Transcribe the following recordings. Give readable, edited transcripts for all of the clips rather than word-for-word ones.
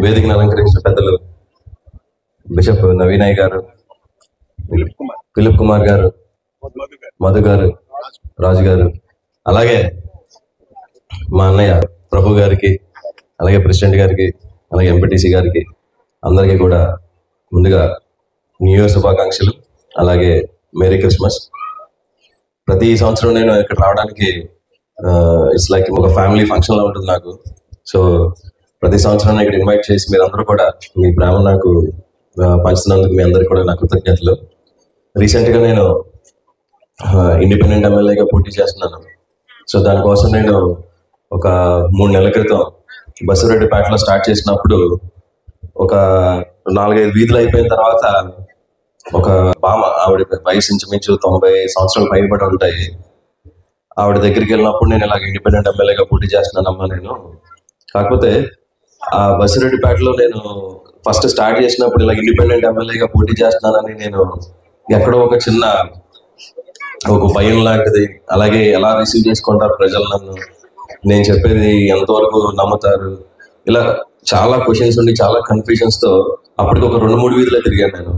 వేదికను అలంకరించిన పెద్దలు బిషప్ నవీనయ్య గారు, ఫిలిప్ కుమార్ గారు, మధు గారు, రాజు గారు, అలాగే మా అన్నయ్య ప్రభు గారికి, అలాగే ప్రెసిడెంట్ గారికి, అలాగే ఎంపీటీసీ గారికి, అందరికీ కూడా ముందుగా న్యూ ఇయర్ శుభాకాంక్షలు, అలాగే మేరీ క్రిస్మస్. ప్రతి సంవత్సరం నేను ఇక్కడ రావడానికి ఇట్స్ లైక్ ఒక ఫ్యామిలీ ఫంక్షన్ లా ఉంటుంది నాకు. సో ప్రతి సంవత్సరం ఇక్కడ ఇన్వైట్ చేసి మీరందరూ కూడా మీ ప్రేమ నాకు పంచుతున్నందుకు మీ అందరికీ కూడా నా కృతజ్ఞతలు. రీసెంట్గా నేను ఇండిపెండెంట్ ఎమ్మెల్యేగా పోటీ చేస్తున్నాను. సో దానికోసం నేను ఒక 3 నెలల క్రితం బసిరెడ్డిపేటలో స్టార్ట్ చేసినప్పుడు ఒక 4-5 వీధులు అయిపోయిన తర్వాత ఒక బామ, ఆవిడ వయసు ఇంచుమించు 90 సంవత్సరాలు పైబడి ఉంటాయి. ఆవిడ దగ్గరికి వెళ్ళినప్పుడు నేను ఇలాగ ఇండిపెండెంట్ ఎమ్మెల్యేగా పోటీ చేస్తున్నానమ్మా నేను. కాకపోతే ఆ బసిరెడ్డిపేటలో నేను ఫస్ట్ స్టార్ట్ చేసినప్పుడు ఇలా ఇండిపెండెంట్ ఎమ్మెల్యేగా పోటీ చేస్తున్నానని నేను ఎక్కడో ఒక చిన్న ఒక భయం లాంటిది, అలాగే ఎలా రిసీవ్ చేసుకుంటారు ప్రజలు నన్ను, నేను చెప్పేది ఎంతవరకు నమ్ముతారు, ఇలా చాలా క్వశ్చన్స్ ఉండి చాలా కన్ఫ్యూజన్స్తో అప్పటికి ఒక 2-3 వీధులే తిరిగాను నేను.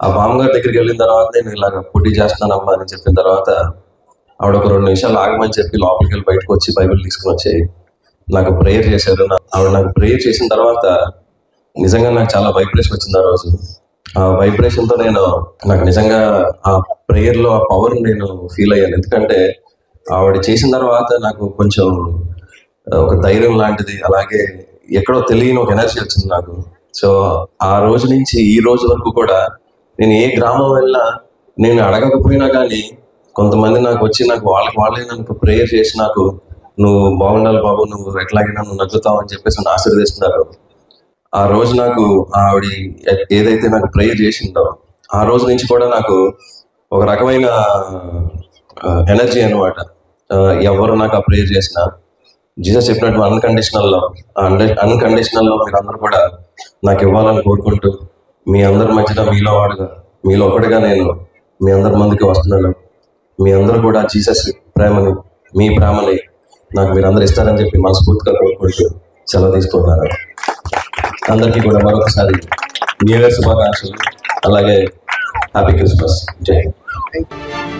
ఆ బామ్మగారి దగ్గరికి వెళ్ళిన తర్వాత నేను ఇలాగ పోటీ చేస్తున్నానమ్మా అని చెప్పిన తర్వాత ఆవిడ ఒక 2 నిమిషాలు ఆగమని చెప్పి లోపలికి వెళ్ళి బయటకు వచ్చి బైబిల్ తీసుకుని వచ్చి నాకు ప్రేయర్ చేశారు. ఆవిడ నాకు ప్రేయర్ చేసిన తర్వాత నిజంగా నాకు చాలా వైబ్రేషన్ వచ్చింది ఆ రోజు. ఆ వైబ్రేషన్తో నాకు నిజంగా ఆ ప్రేయర్లో ఆ పవర్ నేను ఫీల్ అయ్యాను. ఎందుకంటే ఆవిడ చేసిన తర్వాత నాకు కొంచెం ఒక ధైర్యం లాంటిది, అలాగే ఎక్కడో తెలియని ఒక ఎనర్జీ వచ్చింది నాకు. సో ఆ రోజు నుంచి ఈ రోజు వరకు కూడా నేను ఏ గ్రామం వెళ్ళినా నేను అడగకపోయినా కానీ కొంతమంది నాకు వచ్చి నాకు వాళ్ళే నాకు ప్రేయర్ చేసి నాకు నువ్వు బాగుండాలి బాబు, నువ్వు ఎట్లాగైనా నువ్వు నగ్గుతావు అని చెప్పేసి నన్ను ఆశీర్వదిస్తున్నారు. ఆ రోజు నాకు ఆవిడ ఏదైతే నాకు ప్రేయర్ చేసిందో ఆ రోజు నుంచి కూడా నాకు ఒక రకమైన ఎనర్జీ అనమాట. ఎవరు నాకు ఆ ప్రేయర్ చేసినా జీసస్ చెప్పినట్టు అన్కండిషనల్లో మీరందరూ కూడా నాకు ఇవ్వాలని కోరుకుంటూ మీ అందరి మధ్యన మీలో ఒకటిగా నేను మీ అందరి ముందుకు వస్తున్నాను. మీ అందరూ కూడా జీసస్ ప్రేమని, మీ ప్రేమని నాకు మీరందరూ ఇస్తారని చెప్పి మనస్ఫూర్తిగా కోరుకుంటూ సెలవు తీసుకుంటున్నాను. అందరికీ కూడా మరొకసారి న్యూ ఇయర్ శుభాకాంక్షలు, అలాగే హ్యాపీ క్రిస్మస్. జై హింద్.